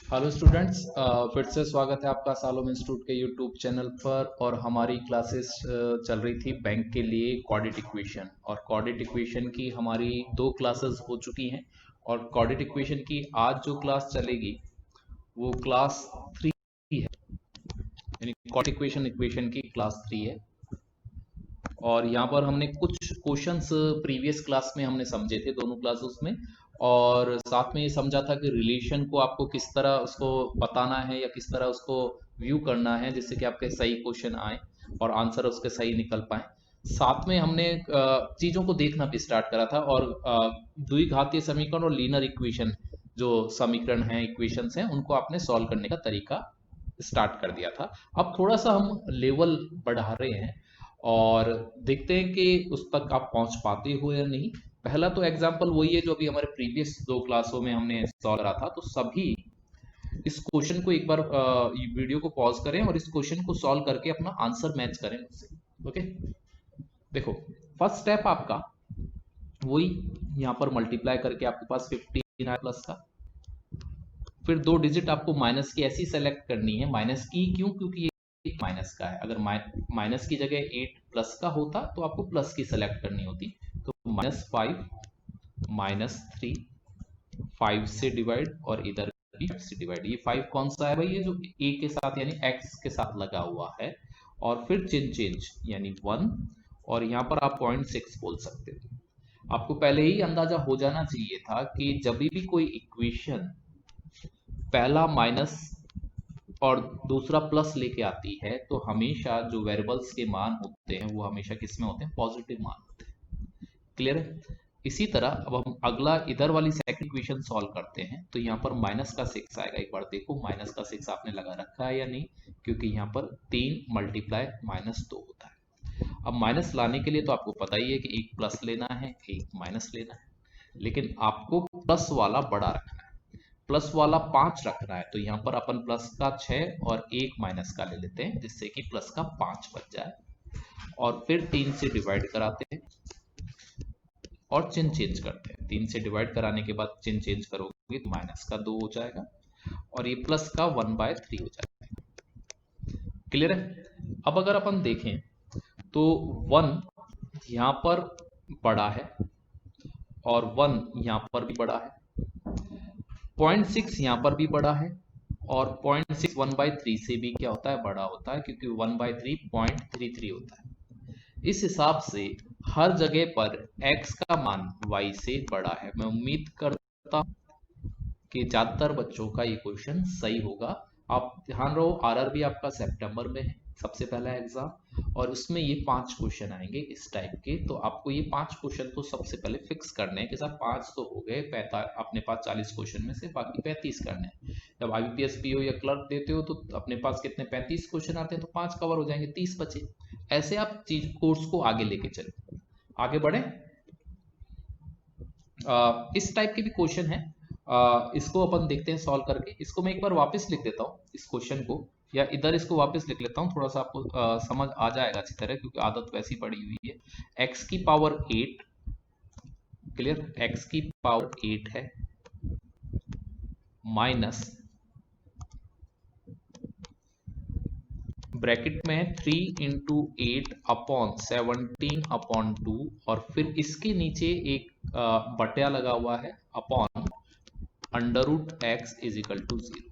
Hello students, फिर से स्वागत है आपका सालोम इंस्टीट्यूट के यूट्यूब चैनल पर। और हमारी क्लासेस चल रही थी बैंक के लिए क्वाड्रेटिक इक्वेशन, और क्वाड्रेटिक इक्वेशन की हमारी दो क्लासेस हो चुकी हैं। और क्वाड्रेटिक इक्वेशन की आज जो क्लास चलेगी वो क्लास 3 है, यानी क्वाड्रेटिक इक्वेशन इक्वेशन की क्लास 3 है। और यहाँ पर हमने कुछ क्वेश्चंस प्रीवियस क्लास में हमने समझे थे दोनों क्लासेस में, और साथ में ये समझा था कि रिलेशन को आपको किस तरह उसको बताना है या किस तरह उसको व्यू करना है जिससे कि आपके सही क्वेश्चन आए और आंसर उसके सही निकल पाए। साथ में हमने चीज़ों को देखना भी स्टार्ट करा था, और द्विघातीय समीकरण और लीनियर इक्वेशन जो समीकरण हैं, इक्वेशंस हैं, उनको आपने सॉल्व करने का तरीका स्टार्ट कर दिया था। अब थोड़ा सा हम लेवल बढ़ा रहे हैं और देखते हैं कि उस तक आप पहुंच पाते हो या नहीं। पहला तो एग्जाम्पल वही है जो अभी हमारे प्रीवियस दो क्लासों में हमने सॉल्व करा था। तो सभी इस क्वेश्चन को एक बार वीडियो को पॉज करें और इस क्वेश्चन को सॉल्व करके अपना आंसर मैच करें उससे। ओके, देखो, फर्स्ट स्टेप आपका वही, यहाँ पर मल्टीप्लाई करके आपके पास 15 आया प्लस का। फिर दो डिजिट आपको माइनस की ऐसी सेलेक्ट करनी है। माइनस की क्यों? क्योंकि ये माइनस का है। अगर माइनस की जगह 8 प्लस का होता तो आपको प्लस की सेलेक्ट करनी होती। तो -5 -3, 5 से डिवाइड, और इधर भी 5 से डिवाइड। ये 5 कौन सा है भाई? ये जो ए के साथ यानी एक्स के साथ लगा हुआ है। और फिर चिन्ह चेंज यानी 1, और यहाँ पर आप 0.6 बोल सकते हो। आपको पहले ही अंदाजा हो जाना चाहिए था कि जब भी कोई इक्वेशन पहला माइनस और दूसरा प्लस लेके आती है तो हमेशा जो वेरिएबल्स के मान होते हैं वो हमेशा किस में होते हैं? पॉजिटिव मान होते हैं। क्लियर है? इसी तरह अब हम अगला इधर वाली सेकंड इक्वेशन सॉल्व करते हैं। तो यहाँ पर -6 आएगा। एक बार देखो -6 आपने लगा रखा है या नहीं, क्योंकि यहाँ पर 3 मल्टीप्लाई -2 होता है। अब माइनस लाने के लिए तो आपको पता ही है कि एक प्लस लेना है, एक माइनस लेना है, लेकिन आपको प्लस वाला बड़ा रखना है। प्लस वाला 5 रखना है, तो यहाँ पर अपन प्लस का 6 और एक माइनस का ले लेते हैं जिससे कि प्लस का 5 बच जाए। और फिर 3 से डिवाइड कराते हैं और चिन्ह चेंज करते हैं। 3 से डिवाइड कराने के बाद चिन्ह चेंज करोगे तो माइनस का 2 हो जाएगा और ये प्लस का 1/3 हो जाएगा। क्लियर है? अब अगर अपन देखें तो 1 यहाँ पर बड़ा है और 1 यहाँ पर भी बड़ा है। 0.6 यहाँ पर भी बड़ा है, और 0.6 1/3 से भी क्या होता है? बड़ा होता है, क्योंकि 1/3 0.33 होता है। इस हिसाब से हर जगह पर x का मान y से बड़ा है। मैं उम्मीद करता हूं कि ज्यादातर बच्चों का ये क्वेश्चन सही होगा। आप ध्यान रहो, आरआरबी आपका सितंबर में है, सबसे पहला एग्जाम, और उसमें ये 5 क्वेश्चन आएंगे इस टाइप के। तो आपको ये 5 क्वेश्चन तो सबसे पहले फिक्स करने हैं कि साहब 5 तो हो गए, अपने पास 40 क्वेश्चन में से बाकी 35 करने हैं। जब आईबीपीएस पीओ या क्लर्क देते हो तो अपने पास कितने? 35 क्वेश्चन आते हैं, तो 5 कवर हो जाएंगे, 30 बचे। ऐसे आप चीज कोर्स को आगे लेके चले, आगे बढ़े। इस टाइप के भी क्वेश्चन है, इसको अपन देखते हैं सॉल्व करके। इसको मैं एक बार वापस लिख देता हूँ इस क्वेश्चन को, या इधर इसको वापस लिख लेता हूँ, थोड़ा सा आपको समझ आ जाएगा अच्छी तरह, क्योंकि आदत वैसी पड़ी हुई है। x की पावर 8, क्लियर, x की पावर 8 है, माइनस ब्रैकेट में 3 इंटू 8 अपॉन 17/2, और फिर इसके नीचे एक बटा लगा हुआ है upon √x is equal to 0।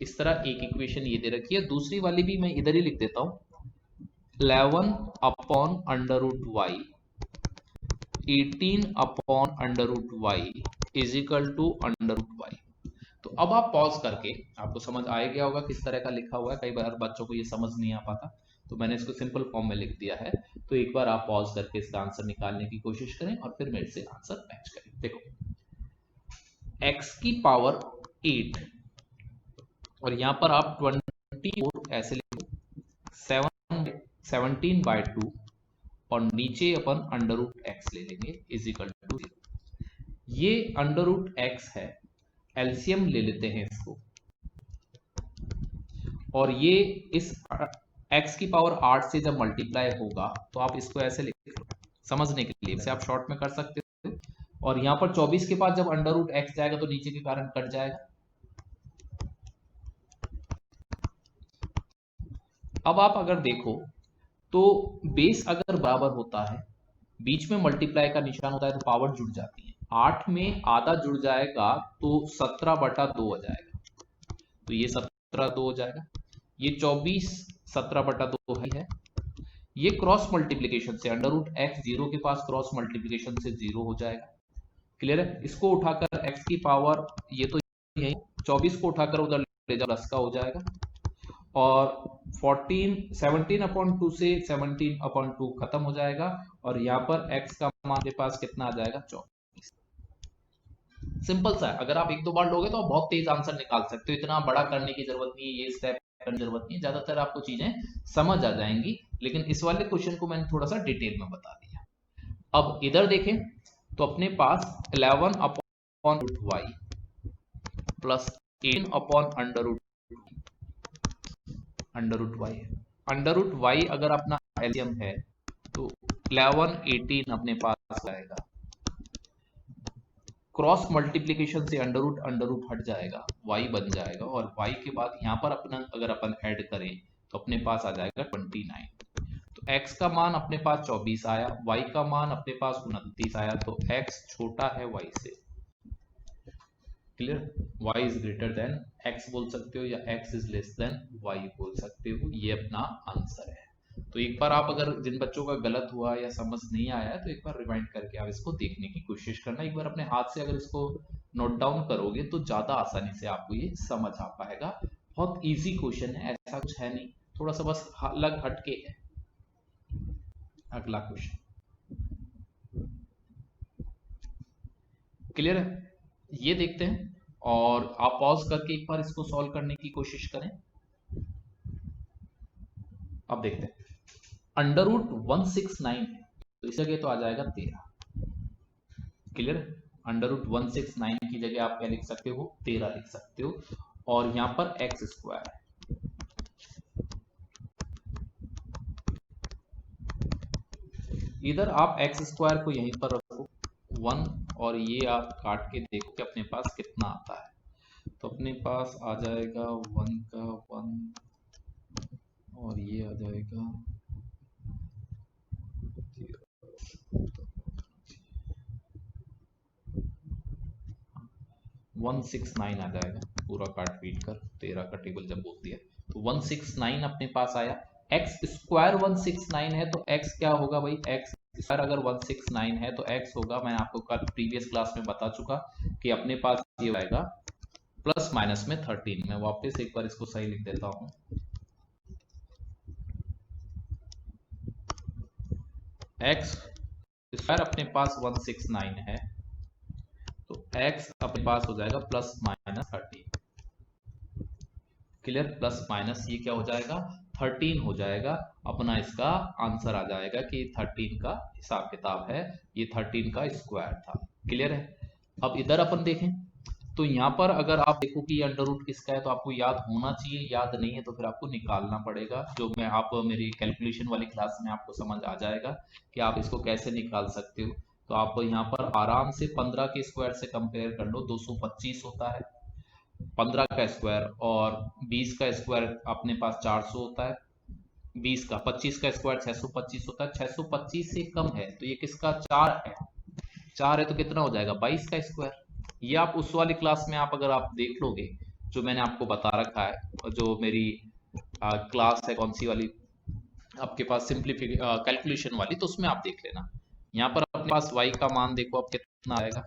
इस तरह एक इक्वेशन ये दे रखी है। दूसरी वाली भी मैं इधर ही लिख देता हूं, 11/√y, 18/√y is equal to √y। तो अब आप पॉज करके, आपको समझ आ गया होगा किस तरह का लिखा हुआ है। कई बार बच्चों को ये समझ नहीं आ पाता, तो मैंने इसको सिंपल फॉर्म में लिख दिया है। तो एक बार आप पॉज करके इसका आंसर निकालने की कोशिश करें और फिर मेरे से आंसर मैच करें। देखो, x की पावर 8, और यहां पर आप 24 ऐसे लिखो, 17/2, और नीचे अपन √x ले लेंगे इज इक्वल टू 0। ये √x है, एलसीएम ले लेते हैं इसको, और ये इस x की पावर 8 से जब मल्टीप्लाई होगा तो आप इसको ऐसे लिख लो समझने के लिए, इसे आप शॉर्ट में कर सकते हो। और यहाँ पर 24 के बाद जब √x जाएगा तो नीचे के कारण कट जाएगा, अब आप अगर देखो तो बेस अगर बराबर होता है, बीच में मल्टीप्लाई का निशान होता है तो पावर जुड़ जाती है। 8 में आधा जुड़ जाएगा तो 17/2 हो जाएगा, तो ये 17/2 हो जाएगा। ये 24 17/2 है। ये क्रॉस मल्टीप्लीकेशन से अंडर रूट एक्स 0 के पास क्रॉस मल्टीप्लीकेशन से 0 हो जाएगा। क्लियर है? इसको उठाकर एक्स की पावर, ये तो यही 24 को उठाकर उधर ले जाओ, प्लस का हो जाएगा। और 17/2 से 17/2 खत्म हो जाएगा, और यहाँ पर x का मान के पास कितना आ जाएगा? 24। सिंपल सा है, अगर आप एक दो बार लोगे तो आप बहुत तेज आंसर निकाल सकते हो। इतना बड़ा करने की जरूरत नहीं है, ये स्टेप करने की जरूरत नहीं है, ज्यादातर आपको चीजें समझ आ जाएंगी। लेकिन इस वाले क्वेश्चन को मैंने थोड़ा सा डिटेल में बता दिया। अब इधर देखें तो अपने पास 11/√y प्लस 18/√y है। √y अगर अपना एलसीएम है तो 11 18 अपने पास आएगा। क्रॉस मल्टीप्लीकेशन से अंडर रूट हट जाएगा, y बन जाएगा, और y के बाद यहाँ पर अपना अगर अपन ऐड करें तो अपने पास आ जाएगा 29। तो x का मान अपने पास 24 आया, y का मान अपने पास 29 आया, तो x छोटा है y से। Clear? y is greater than x बोल सकते हो, या x is less than y बोल सकते हो। ये अपना आंसर है। तो एक बार आप अगर जिन बच्चों का गलत हुआ या समझ नहीं आया है तो एक बार रिवाइंड करके आप इसको देखने की कोशिश करना। एक बार अपने हाथ से अगर इसको नोट डाउन करोगे तो ज्यादा आसानी से आपको ये समझ आ पाएगा। बहुत इजी क्वेश्चन है, ऐसा कुछ है नहीं, थोड़ा सा बस अलग हटके है। अगला क्वेश्चन क्लियर है? ये देखते हैं, और आप पॉज करके एक बार इसको सॉल्व करने की कोशिश करें। अब देखते हैं, √169 है तो इस जगह तो आ जाएगा 13। क्लियर? √169 की जगह आप क्या लिख सकते हो? 13 लिख सकते हो। और यहां पर एक्स स्क्वायर है, इधर आप एक्स स्क्वायर को यहीं पर रखो 1, और ये आप काट के देखो कि अपने पास कितना आता है। तो अपने पास आ जाएगा 1 का 1, और ये आ जाएगा 169 आ जाएगा, पूरा काट पीट कर 13 का टेबल जब बोल दिया तो 169 अपने पास आया। एक्स स्क्वायर 169 है तो एक्स क्या होगा भाई? एक्स स्क्वायर अगर 169 है तो एक्स होगा, मैं आपको कल प्रीवियस क्लास में बता चुका कि अपने पास ये आएगा प्लस माइनस में 13। मैं वापस एक बार इसको सही लिख देता हूं। एक्स स्क्वायर अपने पास 169 है तो x अपने पास हो जाएगा plus minus 13। Clear? Plus minus ये क्या हो जाएगा? 13 हो जाएगा। अपना इसका आंसर आ जाएगा कि 13 का हिसाब किताब है, ये 13 का स्क्वायर था। क्लियर है? अब इधर अपन देखें तो यहाँ पर अगर आप देखो कि अंडर रूट किसका है तो आपको याद होना चाहिए, याद नहीं है तो फिर आपको निकालना पड़ेगा। जो मैं आप मेरी कैलकुलेशन वाली क्लास में आपको समझ आ जाएगा कि आप इसको कैसे निकाल सकते हो। तो आप यहाँ पर आराम से 15 के स्क्वायर से कंपेयर कर लो, 225 होता है 15 का स्क्वायर, और 20 का स्क्वायर अपने पास 400 होता है। 20 का 25 का स्क्वायर 625 होता है, 625 से कम है तो ये किसका? 4 है। 4 है तो कितना हो जाएगा? 22 का स्क्वायर। ये आप उस वाली क्लास में आप अगर आप देख लोगे जो मैंने आपको बता रखा है, और जो मेरी क्लास है कौन सी वाली आपके पास, कैलकुलेशन वाली, तो उसमें आप देख लेना। यहाँ पर अपने पास y का मान देखो अब कितना आएगा,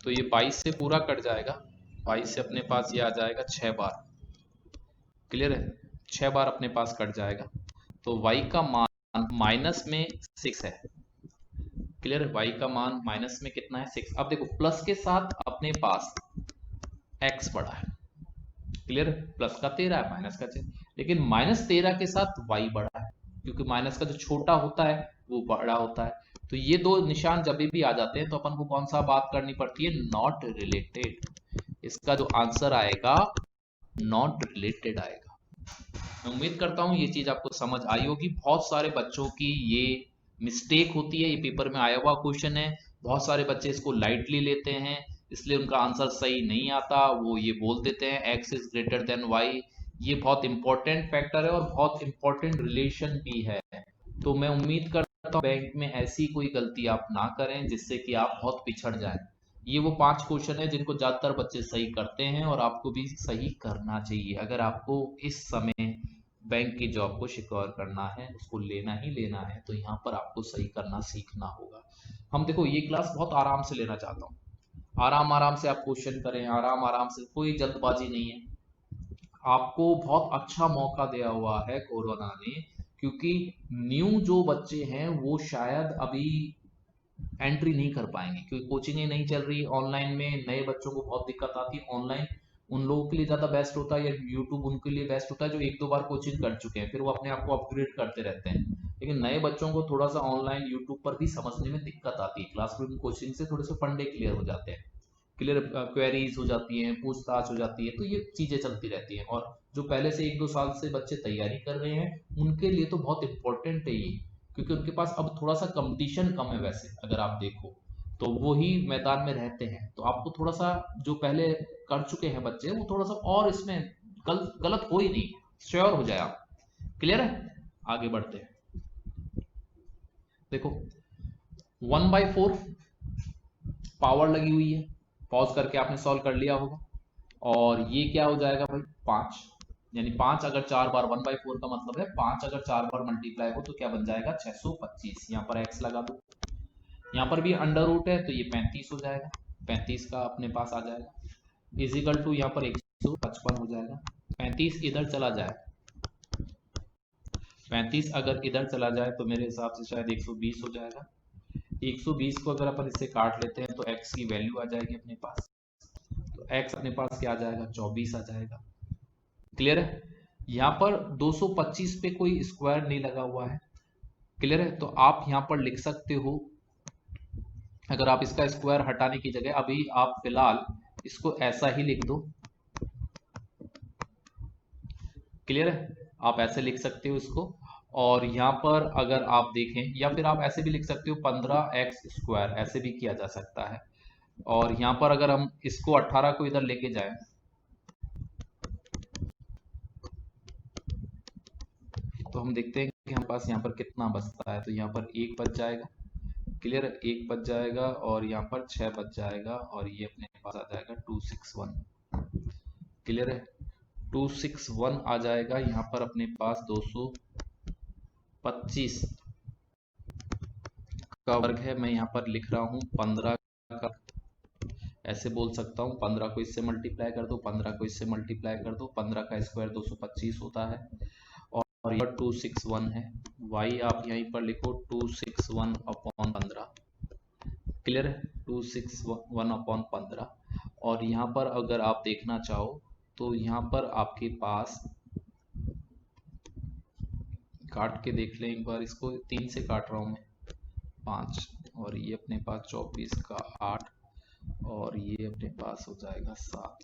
तो ये 22 से पूरा कट जाएगा, 22 से अपने पास ये आ जाएगा 6 बार। क्लियर है? 6 बार अपने पास कट जाएगा, तो y का मान माइनस में 6 है। क्लियर है? y का मान माइनस में कितना है? 6। अब देखो प्लस के साथ अपने पास x बड़ा है। क्लियर? प्लस का 13 है, माइनस का 6, लेकिन -13 के साथ y बड़ा है, क्योंकि माइनस का जो छोटा होता है वो बड़ा होता है। तो ये दो निशान जब भी आ जाते हैं तो अपन को कौन सा बात करनी पड़ती है? Not related. इसका जो आंसर आएगा नॉट रिलेटेड आएगा। मैं उम्मीद करता हूं ये चीज आपको समझ आई होगी। बहुत सारे बच्चों की ये मिस्टेक होती है, ये पेपर में आया हुआ क्वेश्चन है, बहुत सारे बच्चे इसको लाइटली लेते हैं, इसलिए उनका आंसर सही नहीं आता। वो ये बोल देते हैं x is greater than y, ये बहुत इंपॉर्टेंट फैक्टर है और बहुत इंपॉर्टेंट रिलेशन भी है। तो मैं उम्मीद करता हूँ बैंक में ऐसी कोई गलती आप ना करें जिससे कि आप बहुत पिछड़ जाएं। ये वो 5 क्वेश्चन है जिनको ज्यादातर बच्चे सही करते हैं और आपको भी सही करना चाहिए। अगर आपको इस समय बैंक की जॉब को सिक्योर करना है, उसको लेना ही लेना है, तो यहाँ पर आपको सही करना सीखना होगा। हम देखो ये क्लास बहुत आराम से लेना चाहता हूँ, आराम आराम से आप क्वेश्चन करें, आराम आराम से, कोई जल्दबाजी नहीं है। आपको बहुत अच्छा मौका दिया हुआ है कोरोना ने, क्योंकि न्यू जो बच्चे हैं वो शायद अभी एंट्री नहीं कर पाएंगे, क्योंकि कोचिंग नहीं चल रही ऑनलाइन में, नए बच्चों को बहुत दिक्कत आती है। ऑनलाइन उन लोगों के लिए ज्यादा बेस्ट होता है या यूट्यूब उनके लिए बेस्ट होता है जो एक दो बार कोचिंग कर चुके हैं, फिर वो अपने आप को अपग्रेड करते रहते हैं। लेकिन नए बच्चों को थोड़ा सा ऑनलाइन यूट्यूब पर भी समझने में दिक्कत आती है, क्लासरूम कोचिंग से थोड़े से फंडे क्लियर हो जाते हैं, क्लियर क्वेरीज हो जाती हैं, पूछताछ हो जाती है, तो ये चीजें चलती रहती हैं। और जो पहले से एक दो साल से बच्चे तैयारी कर रहे हैं उनके लिए तो बहुत इंपॉर्टेंट है ये, क्योंकि उनके पास अब थोड़ा सा कंपटीशन कम है। वैसे अगर आप देखो तो वो ही मैदान में रहते हैं, तो आपको थोड़ा सा जो पहले कर चुके हैं बच्चे वो थोड़ा सा और इसमें गलत हो ही नहीं, श्योर हो जाए आप। क्लियर है, आगे बढ़ते हैं। देखो 1/4 पावर लगी हुई है, पॉज करके आपने सॉल्व कर लिया होगा। और ये क्या हो जाएगा भाई 5, यानी 5 अगर 4 बार 1/4 का मतलब है 5 अगर 4 बार मल्टीप्लाई हो तो क्या बन जाएगा 625। यहाँ पर x लगा दो, यहाँ पर भी अंडर रूट है तो ये 35 हो जाएगा, 35 का अपने पास आ जाएगा, इजिकल टू यहाँ पर 155 हो जाएगा। 35 इधर चला जाए, 35 अगर इधर चला जाए तो मेरे हिसाब से शायद 120 हो जाएगा। 120 को अगर अपन इससे काट लेते हैं तो x की वैल्यू आ जाएगी अपने पास, तो x अपने पास क्या आ जाएगा 24 आ जाएगा। क्लियर है, यहाँ पर 225 पे कोई स्क्वायर नहीं लगा हुआ है। क्लियर है, तो आप यहाँ पर लिख सकते हो, अगर आप इसका स्क्वायर हटाने की जगह अभी आप फिलहाल इसको ऐसा ही लिख दो। क्लियर है, आप ऐसे लिख सकते हो इसको। और यहाँ पर अगर आप देखें, या फिर आप ऐसे भी लिख सकते हो 15x², ऐसे भी किया जा सकता है। और यहाँ पर अगर हम इसको 18 को इधर लेके जाएं तो हम देखते हैं कि हमारे पास यहाँ पर कितना बचता है, तो यहाँ पर 1 बच जाएगा। क्लियर, 1 बच जाएगा और यहाँ पर 6 बच जाएगा और ये अपने पास आ जाएगा 261। क्लियर है, 261 आ जाएगा। यहाँ पर अपने पास 225 का वर्ग है, मैं यहाँ पर लिख रहा हूँ 15 का, ऐसे बोल सकता हूँ 15 को इससे मल्टीप्लाई कर दो, 15 को इससे मल्टीप्लाई कर दो, 15 का स्क्वायर 225 होता है और यह 261 है। y आप यहीं पर लिखो 261 अपॉन 15। क्लियर है, 261 अपॉन 15। और यहाँ पर अगर आप देखना चाहो तो यहाँ पर आपके पास, काट के देख लें एक बार, इसको 3 से काट रहा हूँ मैं, 5 और ये अपने पास 24 का 8 और ये अपने पास हो जाएगा 7।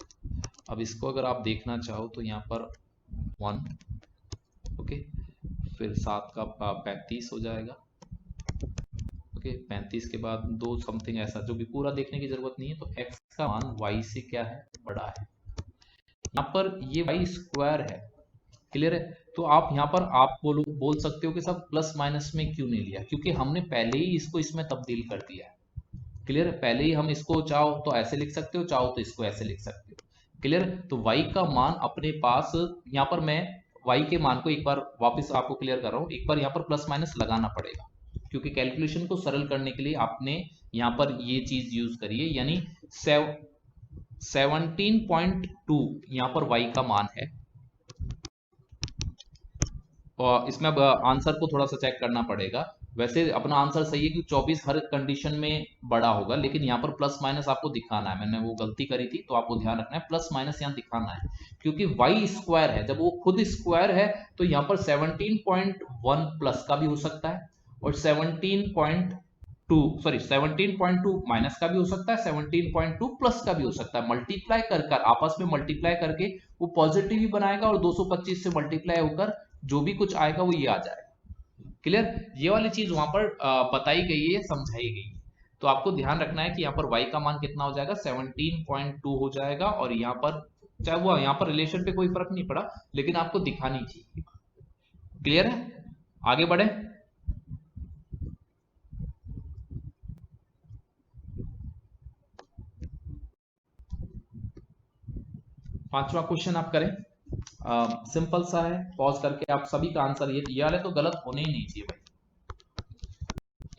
अब इसको अगर आप देखना चाहो तो यहाँ पर 1, ओके, फिर 7 का 35 हो जाएगा, ओके, 35 के बाद 2 समथिंग ऐसा, जो भी पूरा देखने की जरूरत नहीं है। तो x का मान y से क्या है, बड़ा है। यहाँ पर ये y² है। क्लियर है, तो आप यहाँ पर आप बोल सकते हो कि सब प्लस माइनस में क्यों नहीं लिया, क्योंकि हमने पहले ही इसको इसमें तब्दील कर दिया है। क्लियर है, पहले ही हम इसको चाहो तो ऐसे लिख सकते हो, चाहो तो इसको ऐसे लिख सकते हो। क्लियर, तो y का मान अपने पास, यहाँ पर मैं y के मान को एक बार वापस आपको क्लियर कर रहा हूँ, एक बार यहाँ पर प्लस माइनस लगाना पड़ेगा, क्योंकि कैलकुलेशन को सरल करने के लिए आपने यहाँ पर ये चीज यूज करी है, यानी 17.2 यहाँ पर y का मान है। और इसमें अब आंसर को थोड़ा सा चेक करना पड़ेगा। वैसे अपना आंसर सही है कि 24 हर कंडीशन में बड़ा होगा, लेकिन यहाँ पर प्लस माइनस आपको दिखाना है, मैंने वो गलती करी थी, तो आपको ध्यान रखना है प्लस माइनस यहाँ दिखाना है, क्योंकि y² है, जब वो खुद स्क्वायर है तो यहाँ पर 17.1 प्लस का भी हो सकता है और 17.2 माइनस का भी हो सकता है, 17.2 प्लस का भी हो सकता है। मल्टीप्लाई कर आपस में मल्टीप्लाई करके वो पॉजिटिव ही बनाएगा और 225 से मल्टीप्लाई होकर जो भी कुछ आएगा वो ये आ जाएगा। क्लियर, ये वाली चीज वहां पर बताई गई है, समझाई गई है। तो आपको ध्यान रखना है कि यहाँ पर y का मान कितना हो जाएगा 17.2 हो जाएगा और यहाँ पर चाहे वो यहाँ पर रिलेशन पे कोई फर्क नहीं पड़ा, लेकिन आपको दिखानी चाहिए। क्लियर है? आगे बढ़े। पांचवा क्वेश्चन आप करें। सिंपल सा है, पॉज करके आप सभी का आंसर ये वाले तो गलत होने ही नहीं चाहिए भाई।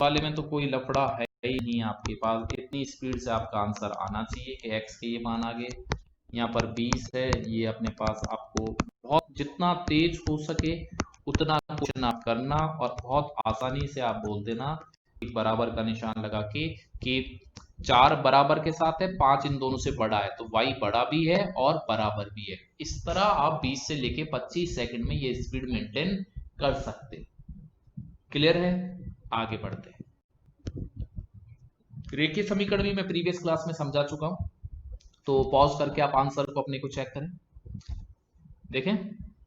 वाले में तो कोई लफड़ा है ही नहीं, आपके पास इतनी स्पीड से आपका आंसर आना चाहिए कि एक्स के ये मान आ गए, यहाँ पर 20 है, ये अपने पास आपको बहुत जितना तेज हो सके उतना क्वेश्चन आप करना और बहुत आसानी से आप बोल देना एक बराबर का निशान लगा के कि 4 बराबर के साथ है, 5 इन दोनों से बड़ा है, तो y बड़ा भी है और बराबर भी है। इस तरह आप 20 से लेके 25 सेकंड में ये स्पीड मेंटेन कर सकते। क्लियर है? आगे बढ़ते हैं। रेखीय समीकरण भी मैं प्रीवियस क्लास में समझा चुका हूं, तो पॉज करके आप आंसर को अपने को चेक करें। देखें,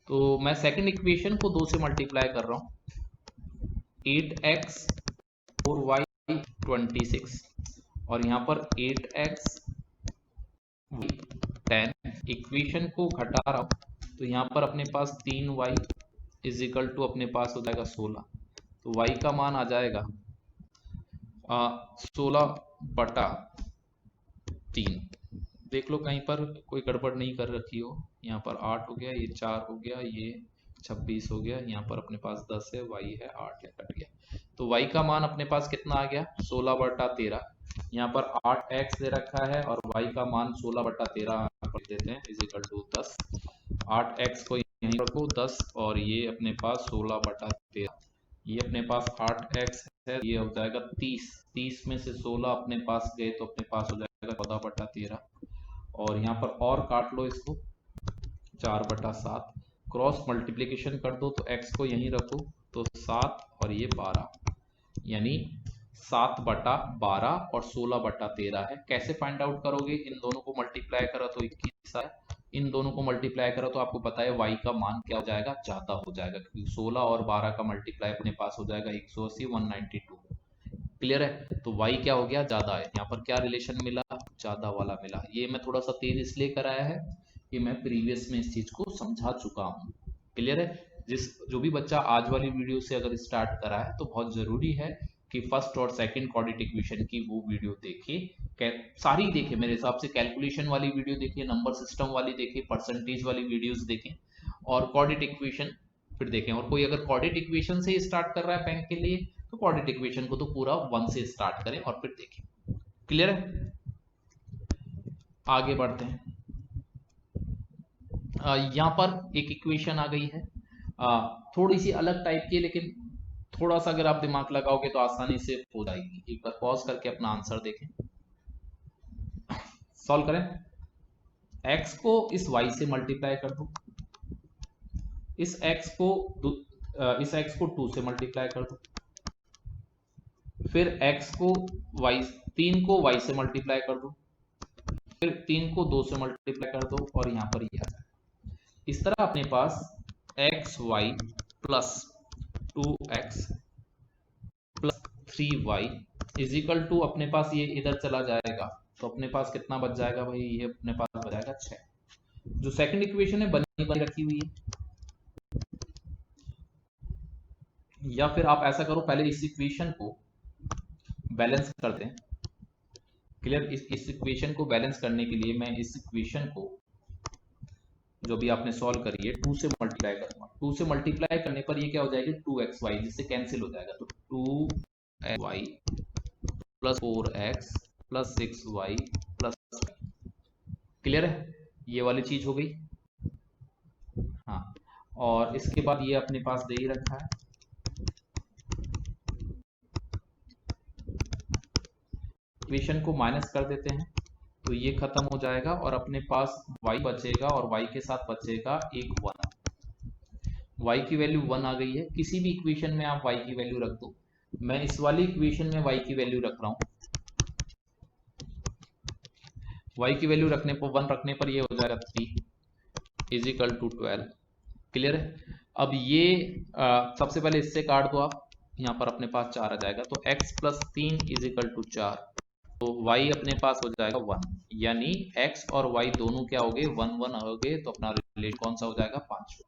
तो मैं सेकंड इक्वेशन को 2 से मल्टीप्लाई कर रहा हूं, 8x 4y 26 और यहाँ पर 8x 10, इक्वेशन को घटा रहा हूं तो यहाँ पर अपने पास 3y इज इक्वल टू अपने पास हो जाएगा 16, तो y का मान आ जाएगा 16/3। देख लो कहीं पर कोई गड़बड़ नहीं कर रखी हो, यहाँ पर 8 हो गया, ये 4 हो गया, ये 26 हो गया, यहाँ पर अपने पास 10 है, y है 8 है, कट गया। तो y का मान अपने पास कितना आ गया 16/13। यहाँ पर 8x दे रखा है और y का मान 16/13 देते हैं इज इक्वल टू 10। 8x को यहीं रखो 10 और ये अपने पास 16/13, ये अपने पास 8x है, ये हो जाएगा 30 में से 16 अपने पास गए तो अपने पास हो जाएगा 14/13 और यहाँ पर और काट लो इसको 4/7, क्रॉस मल्टीप्लीकेशन कर दो तो x को यहीं रखो तो 7 और ये 12, यानी 7/12 और 16/13 है। कैसे फाइंड आउट करोगे? इन दोनों को मल्टीप्लाई करो तो 21 है, इन दोनों को मल्टीप्लाई करो तो आपको पता है y का मान क्या हो जाएगा, ज्यादा हो जाएगा, क्योंकि 16 और 12 का मल्टीप्लाई अपने पास हो जाएगा 180 192। क्लियर है? तो y क्या हो गया, ज्यादा है। यहाँ पर क्या रिलेशन मिला, ज्यादा वाला मिला। ये मैं थोड़ा सा तेज इसलिए कराया है कि मैं प्रीवियस में इस चीज को समझा चुका हूँ। क्लियर है? जो भी बच्चा आज वाली वीडियो से अगर स्टार्ट करा है तो बहुत जरूरी है कि फर्स्ट और सेकंड क्वाड्रेटिक इक्वेशन की वो वीडियो देखे, सारी देखे, मेरे हिसाब से कैलकुलेशन वाली वीडियो देखिए, नंबर सिस्टम वाली देखिए, परसेंटेज वाली वीडियोस देखें और क्वाड्रेटिक इक्वेशन फिर देखें। और कोई अगर क्वाड्रेटिक इक्वेशन से स्टार्ट कर रहा है बैंक के लिए तो क्वाड्रेटिक इक्वेशन को तो पूरा 1 से स्टार्ट करें और फिर देखें। क्लियर है? आगे बढ़ते हैं। यहाँ पर एक इक्वेशन आ गई है, थोड़ी सी अलग टाइप की, लेकिन थोड़ा सा अगर आप दिमाग लगाओगे तो आसानी से हो जाएगी। एक बार पॉज करके अपना आंसर देखें, सॉल्व करें। x को इस y से मल्टीप्लाई कर दो, इस x को 2 से मल्टीप्लाई कर दो, फिर x को y 3 को y से मल्टीप्लाई कर दो, फिर 3 को 2 से मल्टीप्लाई कर दो और यहाँ पर यह इस तरह अपने पास xy plus 2x plus 3y is equal to अपने पास ये इधर चला जाएगा तो अपने पास कितना बच जाएगा भाई, ये अपने पास बच जाएगा 6। जो सेकंड इक्वेशन है बनी बनी रखी हुई है, या फिर आप ऐसा करो पहले इस इक्वेशन को बैलेंस करते हैं। क्लियर? इस इक्वेशन को बैलेंस करने के लिए मैं इस इक्वेशन को जो भी आपने सॉल्व करी है 2 से मल्टीप्लाई करूंगा। 2 से मल्टीप्लाई करने पर ये क्या हो जाएगी 2xy, जिससे कैंसिल हो जाएगा, तो 2xy plus 4x plus 6y plus. Clear है? ये वाली चीज हो गई। हाँ, और इसके बाद ये अपने पास दे ही रखा है, इक्वेशन को माइनस कर देते हैं तो ये खत्म हो जाएगा और अपने पास y बचेगा और y के साथ बचेगा एक 1। y की वैल्यू 1 आ गई है। किसी भी इक्वेशन में आप y की वैल्यू रख दो, मैं इस वाली इक्वेशन में y की वैल्यू रख रहा हूं, y की वैल्यू रखने पर 1 रखने पर ये हो जाएगा 3 इज इक्वल टू 12। क्लियर है? अब ये सबसे पहले इससे काट दो आप, यहाँ पर अपने पास 4 आ जाएगा, तो x plus 3 is equal to 4 y अपने पास हो जाएगा 1, यानी x और y दोनों क्या हो गए, 1 1 हो गए, तो अपना रिलेशन कौन सा हो जाएगा, 5।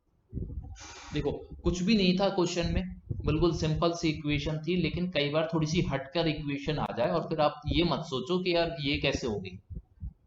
देखो कुछ भी नहीं था क्वेश्चन में, बिल्कुल सिंपल सी इक्वेशन थी, लेकिन कई बार थोड़ी सी हटकर इक्वेशन आ जाए और फिर आप ये मत सोचो कि यार ये कैसे हो गई।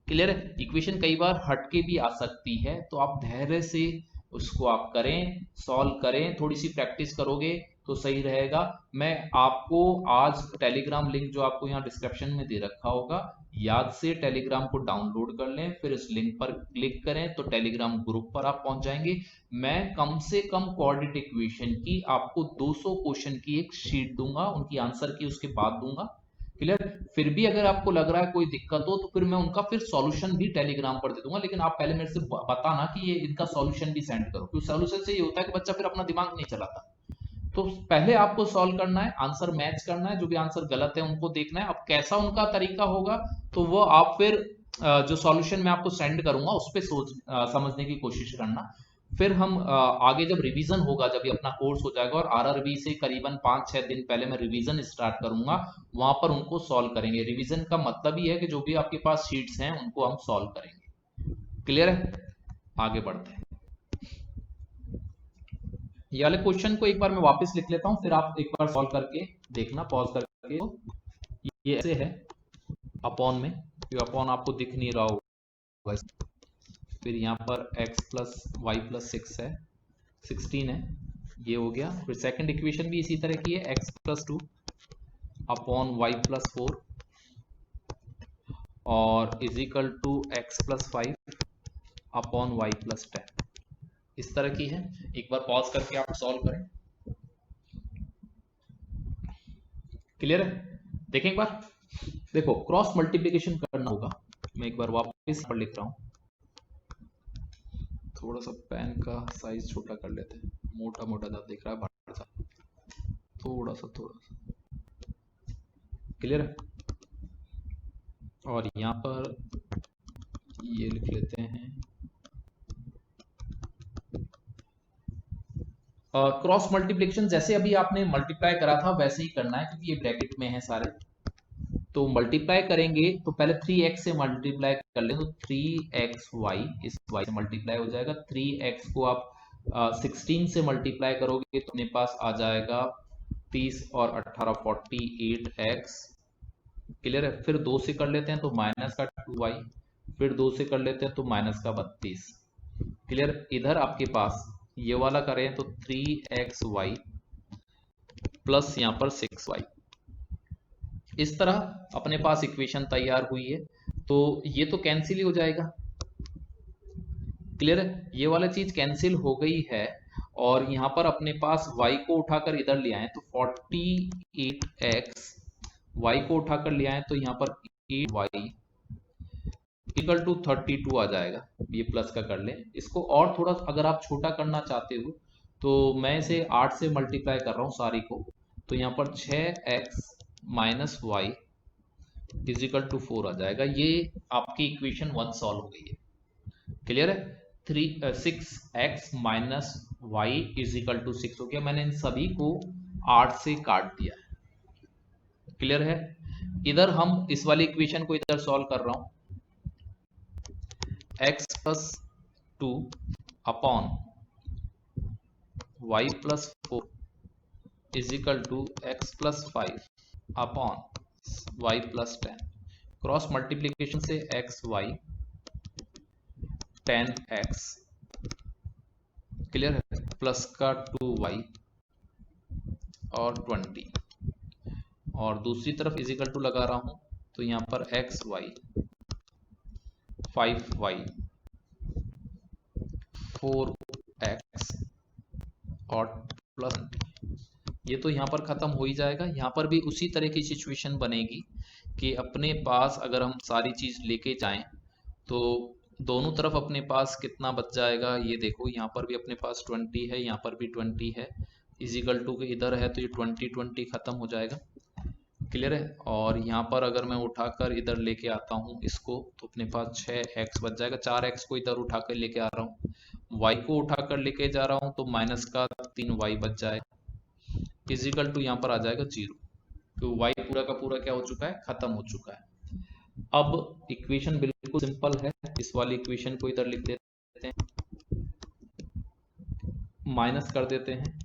क्लियर है, इक्वेशन कई बार हटके भी आ सकती है, तो आप धैर्य से उसको आप करें, सॉल्व करें, थोड़ी सी प्रैक्टिस करोगे तो सही रहेगा। मैं आपको आज टेलीग्राम लिंक जो आपको यहाँ डिस्क्रिप्शन में दे रखा होगा, याद से टेलीग्राम को डाउनलोड कर लें, फिर इस लिंक पर क्लिक करें तो टेलीग्राम ग्रुप पर आप पहुंच जाएंगे। मैं कम से कम कोऑर्डिनेट इक्वेशन की आपको 200 क्वेश्चन की एक शीट दूंगा, उनकी आंसर की उसके बाद दूंगा। क्लियर, फिर भी अगर आपको लग रहा है कोई दिक्कत हो तो फिर मैं उनका फिर सॉल्यूशन भी टेलीग्राम पर दे दूंगा, लेकिन आप पहले मेरे से बताना कि ये इनका सॉल्यूशन भी सेंड करो, क्योंकि सॉल्यूशन से ये होता है कि बच्चा फिर अपना दिमाग नहीं चलाता। तो पहले आपको सॉल्व करना है, आंसर मैच करना है, जो भी आंसर गलत है उनको देखना है। अब कैसा उनका तरीका होगा तो वो आप फिर जो सॉल्यूशन मैं आपको सेंड करूंगा उस पर समझने की कोशिश करना। फिर हम आगे जब रिवीजन होगा, जब ये अपना कोर्स हो जाएगा और आरआरबी से करीबन 5-6 दिन पहले मैं रिवीजन स्टार्ट करूंगा, वहां पर उनको सॉल्व करेंगे। रिवीजन का मतलब ही है कि जो भी आपके पास शीट्स हैं उनको हम सॉल्व करेंगे। क्लियर है, आगे बढ़ते हैं। ये वाले क्वेश्चन को एक बार मैं वापस लिख लेता हूं, फिर आप एक बार सॉल्व करके देखना, पॉज करके। ये ऐसे है अपॉन में, ये अपॉन आपको दिख नहीं रहा होगा, फिर यहाँ पर x प्लस वाई प्लस 6 है, 16 है, ये हो गया। फिर सेकंड इक्वेशन भी इसी तरह की है, x plus 2 upon Y plus 4 और is equal to X plus 5 upon Y plus 10, इस तरह की है। एक बार पॉज करके आप सॉल्व करें। क्लियर है, देखें एक बार। देखो क्रॉस मल्टीप्लिकेशन करना होगा, मैं एक बार वापस पर लिख रहा हूं, थोड़ा सा पेन का साइज छोटा कर लेते हैं, मोटा मोटा जब दिख रहा है बड़ा सा, थोड़ा सा। क्लियर है, और यहाँ पर ये लिख लेते हैं क्रॉस मल्टीप्लिकेशन। जैसे अभी आपने मल्टीप्लाई करा था वैसे ही करना है, क्योंकि ये ब्रैकेट में है सारे। तो मल्टीप्लाई करेंगे तो पहले 3x से मल्टीप्लाई कर ले, तो 3xy इस y से मल्टीप्लाई हो जाएगा। 3x को आप 16 से मल्टीप्लाई करोगे तो अपने पास आ जाएगा 30 और 18 48x। क्लियर है, फिर 2 से कर लेते हैं तो माइनस का 2y, फिर 2 से कर लेते हैं तो माइनस का 32। क्लियर, इधर आपके पास ये वाला करें तो 3xy प्लस यहाँ पर 6y, इस तरह अपने पास इक्वेशन तैयार हुई है। तो ये तो कैंसिल ही हो जाएगा। क्लियर है, ये वाला चीज कैंसिल हो गई है, और यहां पर अपने पास y को उठाकर इधर ले आए तो 48x, y को उठाकर ले आए तो यहाँ पर 8y इक्वल टू 32 आ जाएगा। ये प्लस का कर लें इसको, और थोड़ा अगर आप छोटा करना चाहते हो तो मैं इसे 8 से मल्टीप्लाई कर रहा हूँ सारी को, तो यहाँ पर 6x minus Y is equal to 4 आ जाएगा। ये आपकी इक्वेशन 1 सॉल्व हो गई है। क्लियर है, 6x minus Y is equal to 6 हो गया। मैंने इन सभी को 8 से काट दिया है। क्लियर है, इधर हम इस वाली इक्वेशन को इधर सॉल्व कर रहा हूं, x plus 2 upon Y plus 4 is equal to X plus 5 upon Y plus 10। Cross multiplication से एक्स वाई 10x, क्लियर है, प्लस का 2y और 20, और दूसरी तरफ इज इक्वल टू लगा रहा हूं तो यहां पर एक्स वाई 5y 4x और प्लस 20। ये तो यहाँ पर खत्म हो ही जाएगा। यहाँ पर भी उसी तरह की सिचुएशन बनेगी कि अपने पास अगर हम सारी चीज लेके जाएं तो दोनों तरफ अपने पास कितना बच जाएगा, ये देखो यहाँ पर भी अपने पास 20 है, यहाँ पर भी 20 है, इजिकल टू के इधर है तो ये 20 खत्म हो जाएगा। क्लियर है, और यहाँ पर अगर मैं उठाकर इधर लेके आता हूँ इसको तो अपने पास 6x बच जाएगा। 4x को इधर उठाकर लेके आ रहा हूँ, y को उठाकर लेके जा रहा हूँ तो माइनस का 3y बच जाएगा, इजिकल टू यहाँ पर आ जाएगा 0, तो y पूरा का पूरा क्या हो चुका है, खत्म हो चुका है। अब इक्वेशन बिल्कुल सिंपल है, इस वाली इक्वेशन को इधर लिख देते हैं, माइनस कर देते हैं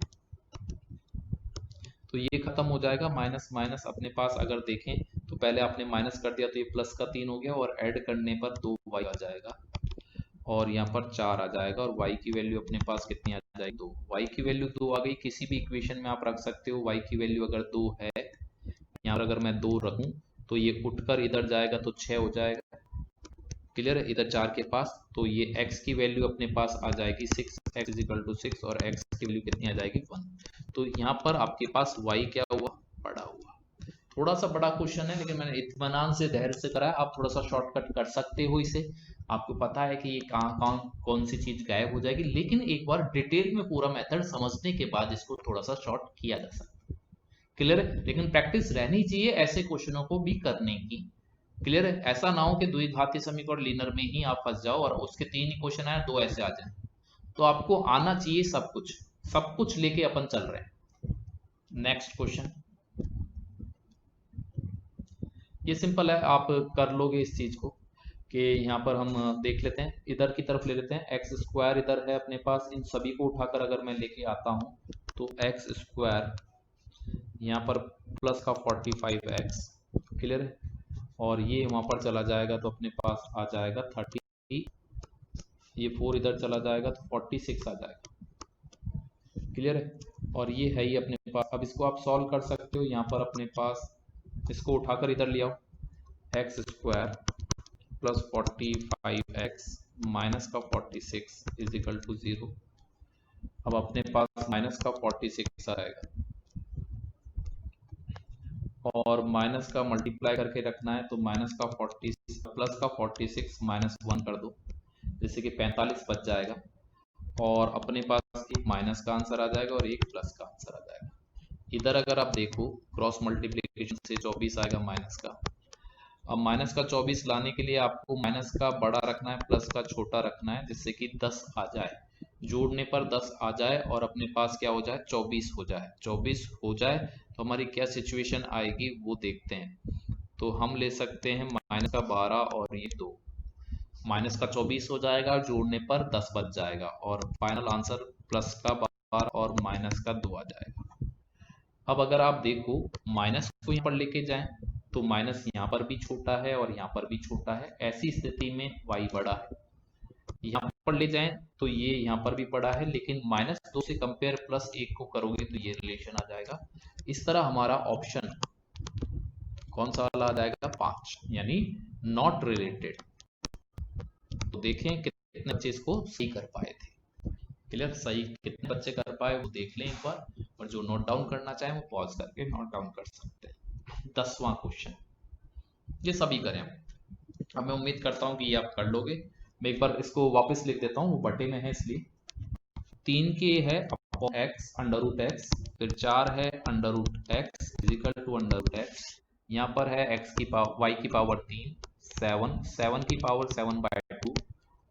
तो ये खत्म हो जाएगा। माइनस माइनस अपने पास अगर देखें तो पहले आपने माइनस कर दिया तो ये प्लस का 3 हो गया, और ऐड करने पर 2y आ जाएगा और यहाँ पर 4 आ जाएगा, और y की वैल्यू अपने पास कितनी आ जाएगी 2। y की वैल्यू 2 आ गई। किसी भी इक्वेशन में आप रख सकते हो, y की वैल्यू अगर 2 है, यहाँ पर अगर मैं 2 रखूं तो ये उठकर इधर जाएगा तो 6 हो जाएगा। क्लियर है, इधर 4 के पास, तो ये x की वैल्यू अपने पास आ जाएगी 6, x इजिकल टू 6, और x की वैल्यू कितनी आ जाएगी 1। तो यहाँ पर आपके पास y क्या हुआ, बड़ा हुआ। थोड़ा सा बड़ा क्वेश्चन है, लेकिन मैंने इत्मीनान से धैर्य से कराया। आप थोड़ा सा शॉर्टकट कर सकते हो इसे, आपको पता है कि ये कहाँ कौन सी चीज गायब हो जाएगी, लेकिन एक बार डिटेल में पूरा मेथड समझने के बाद इसको थोड़ा सा शॉर्ट किया जा सकता है। क्लियर है, लेकिन प्रैक्टिस रहनी चाहिए ऐसे क्वेश्चनों को भी करने की। क्लियर है, ऐसा ना हो कि द्विघातीय समीकरण लीनियर में ही आप फंस जाओ और उसके 3 ही क्वेश्चन आए, 2 ऐसे आ जाए। तो आपको आना चाहिए सब कुछ लेके अपन चल रहे हैं। नेक्स्ट क्वेश्चन, ये सिंपल है, आप कर लोगे इस चीज को कि यहाँ पर हम देख लेते हैं, इधर की तरफ ले लेते हैं। एक्स स्क्वायर इधर है अपने पास, इन सभी को उठाकर अगर मैं लेके आता हूँ तो एक्स स्क्वायर यहाँ पर प्लस का 45x, क्लियर है, और ये वहां पर चला जाएगा तो अपने पास आ जाएगा 30, ये 4 इधर चला जाएगा तो 46 आ जाएगा। क्लियर है, और ये है ही अपने पास। अब इसको आप सॉल्व कर सकते हो, यहाँ पर अपने पास इसको उठाकर इधर ले आओ, x square plus 45x minus का 46 इज इक्वल टू 0। अब अपने पास माइनस का 46 आएगा और माइनस का मल्टीप्लाई करके रखना है, तो माइनस का 40 प्लस का 46 माइनस 1 कर दो, जैसे कि 45 बच जाएगा, और अपने पास एक माइनस का आंसर आ जाएगा और एक प्लस का आंसर आ जाएगा। इधर अगर आप देखो क्रॉस मल्टीप्लीकेशन से 24 आएगा माइनस का। अब माइनस का 24 लाने के लिए आपको माइनस का बड़ा रखना है, प्लस का छोटा रखना है, जिससे कि 10 आ जाए, जोड़ने पर 10 आ जाए और अपने पास क्या हो जाए 24 हो जाए। 24 हो जाए तो हमारी क्या सिचुएशन आएगी वो देखते हैं। तो हम ले सकते हैं माइनस का 12 और ये 2, माइनस का 24 हो जाएगा, जोड़ने पर 10 बच जाएगा, और फाइनल आंसर प्लस का 12 और माइनस का 2 आ जाएगा। अब अगर आप देखो माइनस को यहाँ पर लेके जाएं तो माइनस यहाँ पर भी छोटा है और यहाँ पर भी छोटा है, ऐसी स्थिति में y बड़ा है। यहाँ पर ले जाएं तो ये यहाँ पर भी बड़ा है, लेकिन -2 से कंपेयर +1 को करोगे तो ये रिलेशन आ जाएगा। इस तरह हमारा ऑप्शन कौन सा वाला आ जाएगा 5, यानी नॉट रिलेटेड। तो देखें कितने बच्चे इसको सही कर पाए थे। क्लियर, सही कितने बच्चे कर पाए वो देख लें एक बार, और जो नोट डाउन करना चाहे वो पॉज करके नोट डाउन कर सकते हैं। 10वां क्वेश्चन, ये सभी करें। अब मैं उम्मीद करता हूं कि ये आप कर लोगे। मैं एक बार इसको वापस लिख देता हूं, वो बटे में है इसलिए। 3 के है upon X under root X, फिर 4 है under root X is equal to under root X, यहाँ पर है एक्स की पावर वाई की पावर 3, 7 की पावर 7/2,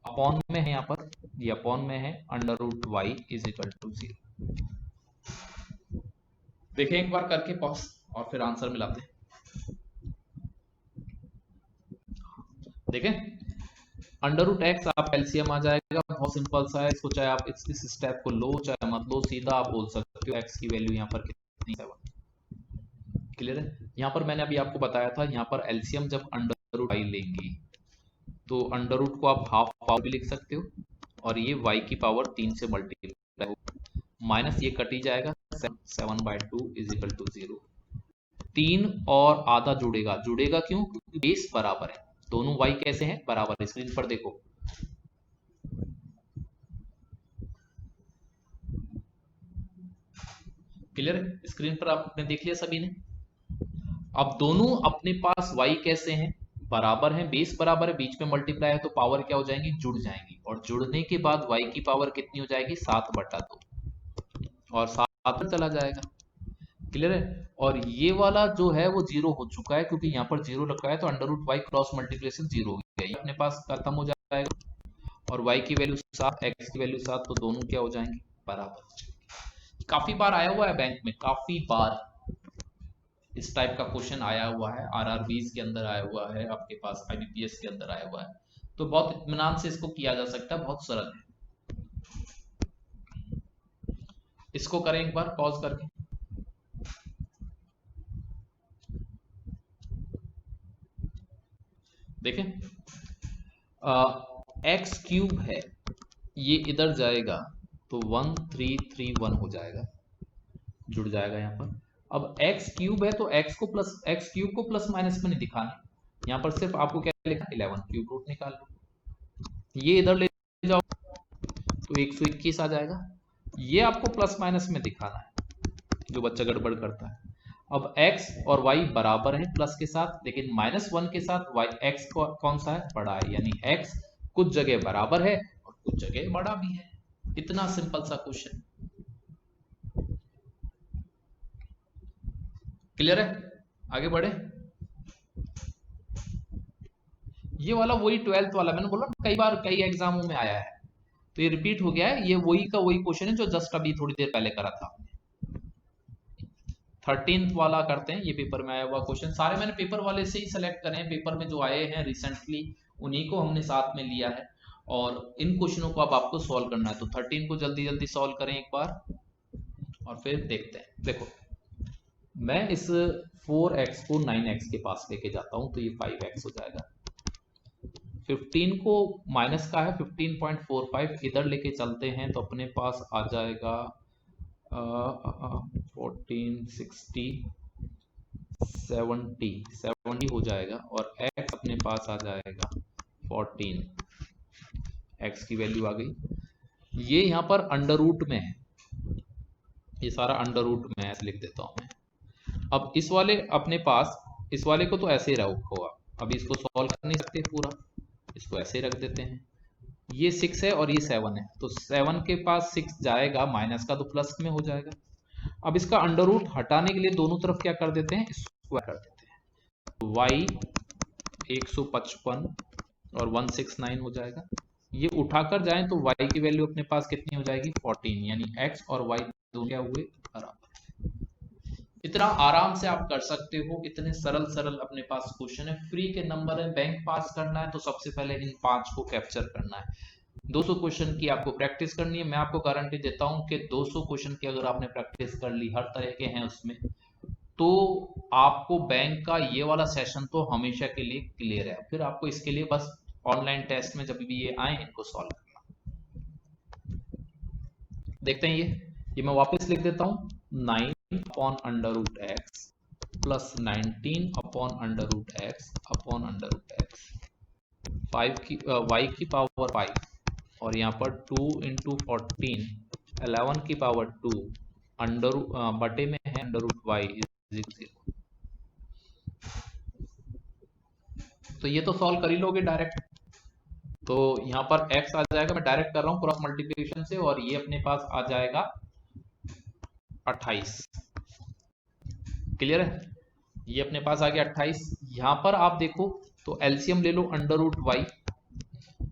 अपॉन में है यहाँ पर, ये अपॉन में है under root Y is equal to 0। देखें एक बार करके पॉज और फिर आंसर मिलाते हैं। देखें अंडर रूट एक्स आप एलसीएम आ जाएगा, बहुत सिंपल सा है। इसको चाहे आप इस स्टेप को लो चाहे मत लो, सीधा आप बोल सकते हो एक्स की वैल्यू यहाँ पर कितनी 7। क्लियर है, यहाँ पर मैंने अभी आपको बताया था, यहाँ पर एलसीएम जब अंडर रूट वाई लेंगे तो अंडर रूट को आप हाफ पावर भी लिख सकते हो, और ये y की पावर 3 से मल्टीप्लाई हो, माइनस ये कट ही जाएगा, 7/2 इज इक्वल टू 0। 3 और आधा जुड़ेगा, जुड़ेगा क्यों, क्योंकि बेस बराबर है, दोनों y कैसे हैं बराबर। स्क्रीन पर देखो, क्लियर है, स्क्रीन पर आपने देख लिया सभी ने। अब दोनों अपने पास y कैसे हैं बराबर हैं, बेस बराबर है, बीच में मल्टीप्लाई है, तो पावर क्या हो जाएंगी जुड़ जाएंगी, और जुड़ने के बाद y की पावर कितनी हो जाएगी 7/2, और 7 चला जाएगा। क्लियर है, और ये वाला जो है वो 0 हो चुका है, क्योंकि यहाँ पर 0 रखा है, तो under root Y cross multiplication 0 हो गया, ये अपने पास खत्म हो जाएगा, और y की वैल्यू 7, x की वैल्यू 7, तो दोनों क्या हो जाएंगे बराबर। काफी बार आया हुआ है बैंक में, काफी बार। इस टाइप का क्वेश्चन आया हुआ है, आरआरबीज के अंदर आया हुआ है, आपके पास आईबीपीएस के अंदर आया हुआ है, तो बहुत इत्मीनान से इसको किया जा सकता है, बहुत सरल है। इसको करें एक बार पॉज करके। देखें, एक्स क्यूब है, ये इधर जाएगा तो 1331 हो जाएगा, जुड़ जाएगा यहाँ पर। अब एक्स क्यूब है तो एक्स क्यूब को प्लस माइनस में नहीं दिखाना, यहाँ पर सिर्फ आपको क्या लिखा, 11 क्यूब रूट निकाल लो, ये इधर ले जाओ तो 121 आ जाएगा। ये आपको प्लस माइनस में दिखाना है, जो बच्चा गड़बड़ करता है। अब x और y बराबर है प्लस के साथ, लेकिन -1 के साथ y x कौन सा है, बड़ा है, यानी x कुछ जगह बराबर है और कुछ जगह बड़ा भी है। इतना सिंपल सा क्वेश्चन, क्लियर है? आगे बढ़े। ये वाला वही 12th वाला, मैंने बोला कई बार कई एग्जामों में आया है, तो ये रिपीट हो गया है, ये वही का वही क्वेश्चन है जो जस्ट अभी थोड़ी देर पहले करा था। 13th वाला करते हैं, ये पेपर में आया हुआ क्वेश्चन, सारे मैंने पेपर वाले से ही सेलेक्ट करे हैं, पेपर में जो आए हैं रिसेंटली उन्हीं को हमने साथ में लिया है, और इन क्वेश्चनों को अब आपको सॉल्व करना है। तो 13 को जल्दी जल्दी सॉल्व करें एक बार और फिर देखते हैं। देखो, मैं इस 4x को 9x के पास लेके जाता हूं तो ये 5x हो जाएगा। 15 को माइनस का है 15.45, इधर लेके चलते हैं तो अपने पास आ जाएगा 14 60 70 हो जाएगा, और x अपने पास आ जाएगा 14, x की वैल्यू आ गई। ये यहाँ पर अंडर रूट में है, ये सारा अंडर रूट में है, ऐसे लिख देता हूं मैं। अब इस वाले अपने पास, इस वाले को तो ऐसे ही रखो, अब इसको सॉल्व कर नहीं सकते पूरा, इसको ऐसे ही रख देते हैं। ये 6 है और ये 7 है, तो 7 के पास 6 जाएगा, माइनस का तो प्लस में हो जाएगा। अब इसका अंडर रूट हटाने के लिए दोनों तरफ क्या कर देते हैं, स्क्वायर कर देते हैं, तो y 155 और 169 हो जाएगा। ये उठाकर जाएं तो y की वैल्यू अपने पास कितनी हो जाएगी, 14, यानी x और y दोनों क्या हुए, बराबर। इतना आराम से आप कर सकते हो, इतने सरल सरल अपने पास क्वेश्चन है, फ्री के नंबर है, बैंक पास करना है तो सबसे पहले इन 5 को कैप्चर करना है। 200 क्वेश्चन की आपको प्रैक्टिस करनी है। मैं आपको गारंटी देता हूं कि 200 क्वेश्चन की अगर आपने प्रैक्टिस कर ली, हर तरह के हैं उसमें, तो आपको बैंक का ये वाला सेशन तो हमेशा के लिए क्लियर है। फिर आपको इसके लिए बस ऑनलाइन टेस्ट में जब भी ये आए इनको सॉल्व करना। देखते हैं, ये मैं वापस लिख देता हूं, 9 upon under root X plus 19 upon under root X upon under root X, 5 की y की पावर 5, और यहाँ पर 2 इंटू 14 11 की पावर 2 अंडर बटे में है under root Y is equal 0। तो ये तो सॉल्व कर ही लोगे डायरेक्ट, तो यहाँ पर x आ जाएगा, मैं डायरेक्ट कर रहा हूँ क्रॉस मल्टीप्लिकेशन से, और ये अपने पास आ जाएगा 28, क्लियर है? ये अपने पास आ गया 28। यहाँ पर आप देखो तो एलसीएम ले लो अंडर रूट वाई,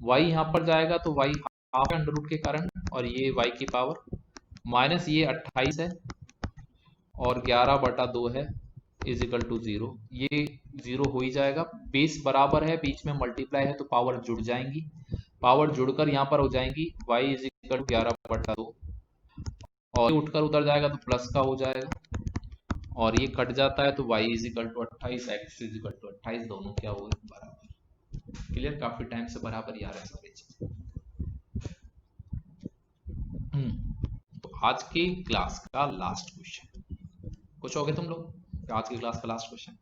वाई यहाँ पर जाएगा तो वाई हाफ अंडर रूट के कारण, और ये वाई की पावर माइनस ये 28 है और 11/2 है इज इक्वल टू 0, ये 0 हो ही जाएगा, बेस बराबर है, बीच में मल्टीप्लाई है तो पावर जुड़ जाएंगी, पावर जुड़कर यहाँ पर हो जाएंगी y इज इक्वल टू 11/2, और उठकर उधर जाएगा तो प्लस का हो जाएगा, और ये कट जाता है तो y is equal to 28, x is equal to 28, दोनों क्या हुए, बराबर। क्लियर? काफी टाइम से बराबर ही आ रहा है सारी चीज। तो आज की क्लास का लास्ट क्वेश्चन, कुछ हो गए तुम लोग, आज की क्लास का लास्ट क्वेश्चन,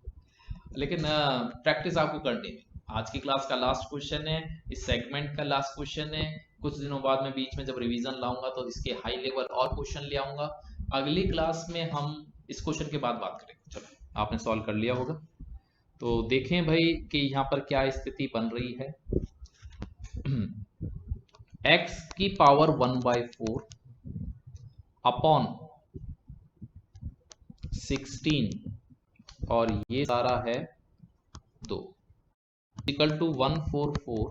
लेकिन प्रैक्टिस आपको करनी है। आज की क्लास का लास्ट क्वेश्चन है, इस सेगमेंट का लास्ट क्वेश्चन है, कुछ दिनों बाद में बीच में जब रिवीजन लाऊंगा तो इसके हाई लेवल और क्वेश्चन ले आऊंगा। अगली क्लास में हम इस क्वेश्चन के बाद बात करेंगे। चलो, आपने सॉल्व कर लिया होगा, तो देखें भाई कि यहाँ पर क्या स्थिति बन रही है। x की पावर 1/4 अपॉन 16 और ये सारा है 2 इक्वल टू 144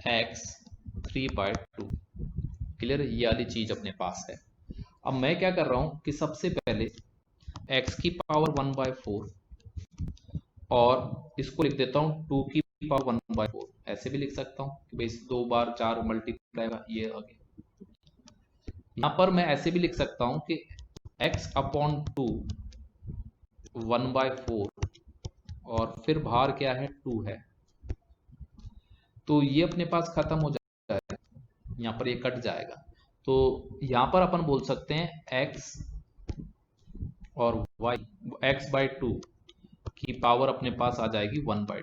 x 3/2, क्लियर? ये वाली चीज अपने पास है। अब मैं क्या कर रहा हूं कि सबसे पहले x की पावर 1/4 और इसको लिख देता हूँ 2 की पावर 1/4। ऐसे भी लिख सकता हूँ कि भाई 2 बार 4 मल्टीप्लाई ये आ गया। यहाँ पर मैं ऐसे भी लिख सकता हूँ कि x/2 1/4 और फिर भार क्या है 2 है, तो ये अपने पास खत्म हो जाएगा, यहाँ पर ये कट जाएगा। तो यहाँ पर अपन बोल सकते हैं x और y x/2 की पावर अपने पास आ जाएगी 1/2।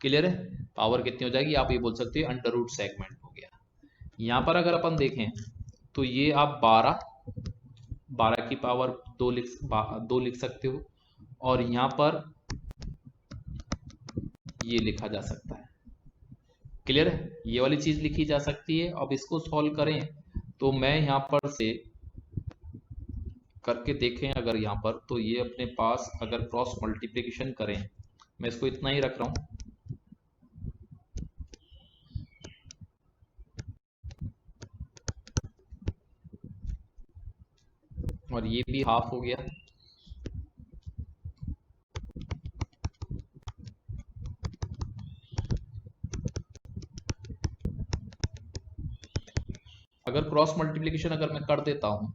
क्लियर है? पावर कितनी हो जाएगी आप ये बोल सकते हो अंडर रूट सेगमेंट हो गया। यहाँ पर अगर अपन देखें तो ये आप 12 की पावर 2 लिख सकते हो और यहाँ पर ये लिखा जा सकता है। क्लियर है? ये वाली चीज लिखी जा सकती है। अब इसको सॉल्व करें तो मैं यहाँ पर से करके देखें अगर यहाँ पर, तो ये अपने पास अगर क्रॉस मल्टीप्लिकेशन करें, मैं इसको इतना ही रख रहा हूं, और ये भी हाफ हो गया। अगर क्रॉस मल्टीप्लिकेशन अगर मैं कर देता हूं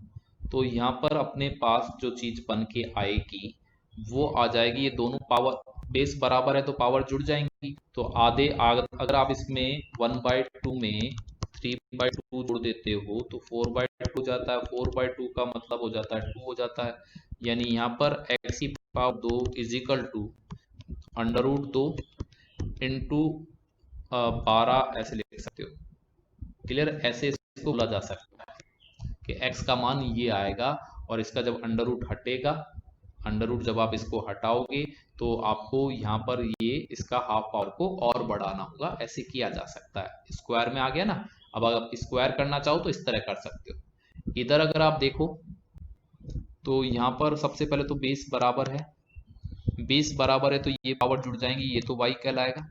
तो यहाँ पर अपने पास जो चीज बन के आएगी वो आ जाएगी, ये दोनों पावर बेस बराबर है तो पावर जुड़ जाएंगी। तो अगर आप इसमें 1/2 में 3/2 जोड़ देते हो तो 4/2 हो जाता है। 4/2 का मतलब हो जाता है 2 हो जाता है। यानी यहाँ पर x की power 2 is equal to under root 2 into 12 ऐसे लिख सकते हो। क्लियर? ऐसे इसको बोला जा सकता है कि x का मान ये आएगा और इसका जब अंडर रूट हटेगा, अंडर रूट जब आप इसको हटाओगे तो आपको यहाँ पर ये इसका हाफ पावर को और बढ़ाना होगा। ऐसे किया जा सकता है। स्क्वायर में आ गया ना। अब अगर आप स्क्वायर करना चाहो तो इस तरह कर सकते हो। इधर अगर आप देखो तो यहाँ पर सबसे पहले तो बेस बराबर है, बेस बराबर है तो ये पावर जुड़ जाएंगी, ये तो y कहलाएगा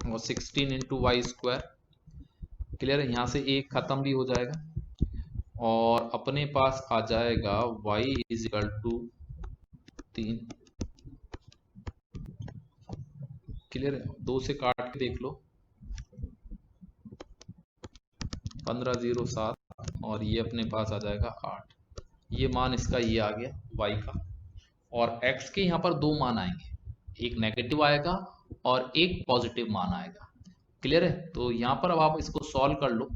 और 16 इंटू वाई स्क्वायर। क्लियर है? यहाँ से एक खत्म भी हो जाएगा और अपने पास आ जाएगा y इजिकल टू 3। क्लियर है? 2 से काट के देख लो, 1507 और ये अपने पास आ जाएगा 8। ये मान इसका ये आ गया y का, और x के यहाँ पर 2 मान आएंगे, एक नेगेटिव आएगा और एक पॉजिटिव मान आएगा। क्लियर है? तो यहाँ पर अब आप इसको सॉल्व कर लो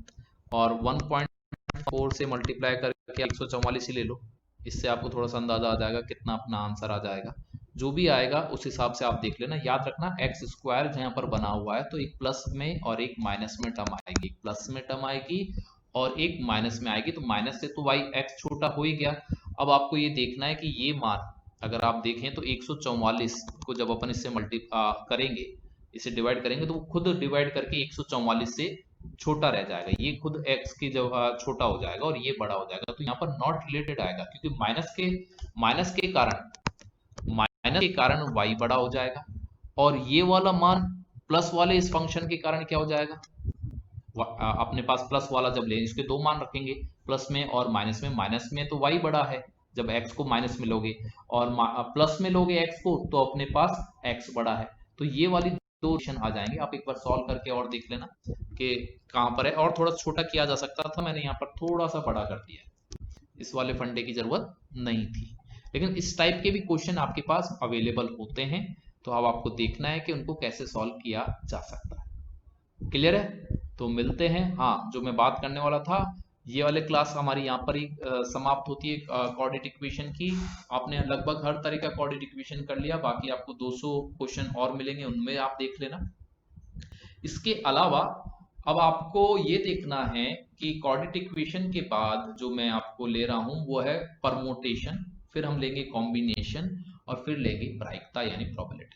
और 1.4 से मल्टीप्लाई करके 144 ही ले लो। इससे आपको थोड़ा सा अंदाजा आ जाएगा कितना अपना आंसर आ जाएगा। जो भी आएगा उस हिसाब से आप देख लेना। याद रखना एक्स स्क्वायर जहाँ पर बना हुआ है तो एक प्लस में और एक माइनस में टर्म आएगी, एक प्लस में टर्म आएगी और एक माइनस में आएगी। तो माइनस से तो वाई एक्स छोटा हो ही गया। अब आपको ये देखना है कि ये मान अगर आप देखें तो 144 को जब अपन इससे करेंगे, इसे डिवाइड करेंगे तो वो खुद डिवाइड करके 144 से छोटा रह जाएगा। ये खुद x की जब छोटा हो जाएगा और ये बड़ा हो जाएगा। तो यहाँ पर नॉट रिलेटेड आएगा क्योंकि माइनस के कारण y बड़ा हो जाएगा और ये वाला मान प्लस वाले इस फंक्शन के कारण क्या हो जाएगा, अपने पास प्लस वाला जब लें इसके 2 मान रखेंगे, प्लस में और माइनस में तो y बड़ा है जब x को माइनस में लोगे और प्लस में लोगे x को तो अपने पास x बड़ा है। तो ये वाली 2 इक्वेशन आ जाएंगे। आप एक बार सॉल्व करके और देख लेना कि कहां पर है। और थोड़ा छोटा किया जा सकता था, मैंने यहाँ पर थोड़ा सा बड़ा कर दिया, इस वाले फंडे की जरूरत नहीं थी। लेकिन इस टाइप के भी क्वेश्चन आपके पास अवेलेबल होते हैं, तो अब आपको देखना है कि उनको कैसे सॉल्व किया जा सकता है। क्लियर है? तो मिलते हैं। हाँ, जो मैं बात करने वाला था, ये वाले क्लास हमारी यहाँ पर ही समाप्त होती है क्वाड्रेटिक इक्वेशन की। आपने लगभग हर तरह का क्वाड्रेटिक इक्वेशन कर लिया, बाकी आपको 200 क्वेश्चन और मिलेंगे, उनमें आप देख लेना। इसके अलावा अब आपको ये देखना है कि क्वाड्रेटिक इक्वेशन के बाद जो मैं आपको ले रहा हूं वो है परमोटेशन, फिर हम लेंगे कॉम्बिनेशन और फिर लेंगे प्रायिकता यानी प्रोबेबिलिटी।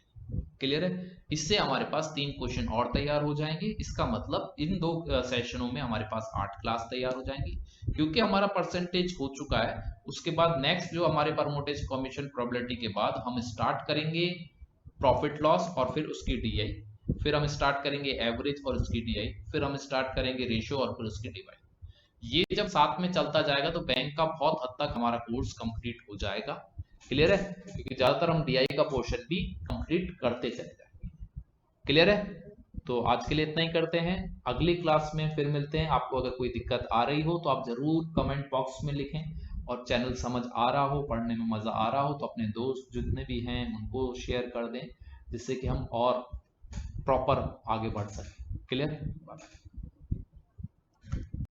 क्लियर है? इससे हमारे पास 3 क्वेश्चन और तैयार हो जाएंगे। इसका मतलब इन 2 सेशनों में हमारे पास 8 क्लास तैयार हो जाएंगी। क्योंकि हमारा परसेंटेज हो चुका है, उसके बाद नेक्स्ट जो हमारे परमोटेशन कॉम्बिनेशन प्रोबेबिलिटी के बाद हम स्टार्ट करेंगे प्रॉफिट लॉस और फिर उसकी डीआई, फिर हम स्टार्ट करेंगे एवरेज और उसकी डीआई, फिर हम स्टार्ट करेंगे रेशियो और फिर उसकी डिवाइड। ये जब साथ में चलता जाएगा तो बैंक का बहुत हद तक हमारा कोर्स कंप्लीट हो जाएगा। क्लियर है? क्योंकि ज्यादातर हम डीआई का पोर्शन भी कंप्लीट करते चले जाएंगे। क्लियर है? तो आज के लिए इतना ही करते हैं, अगली क्लास में फिर मिलते हैं। आपको अगर कोई दिक्कत आ रही हो तो आप जरूर कमेंट बॉक्स में लिखें, और चैनल समझ आ रहा हो, पढ़ने में मजा आ रहा हो तो अपने दोस्त जितने भी हैं उनको शेयर कर दें, जिससे कि हम और प्रॉपर आगे बढ़ सकें। क्लियर?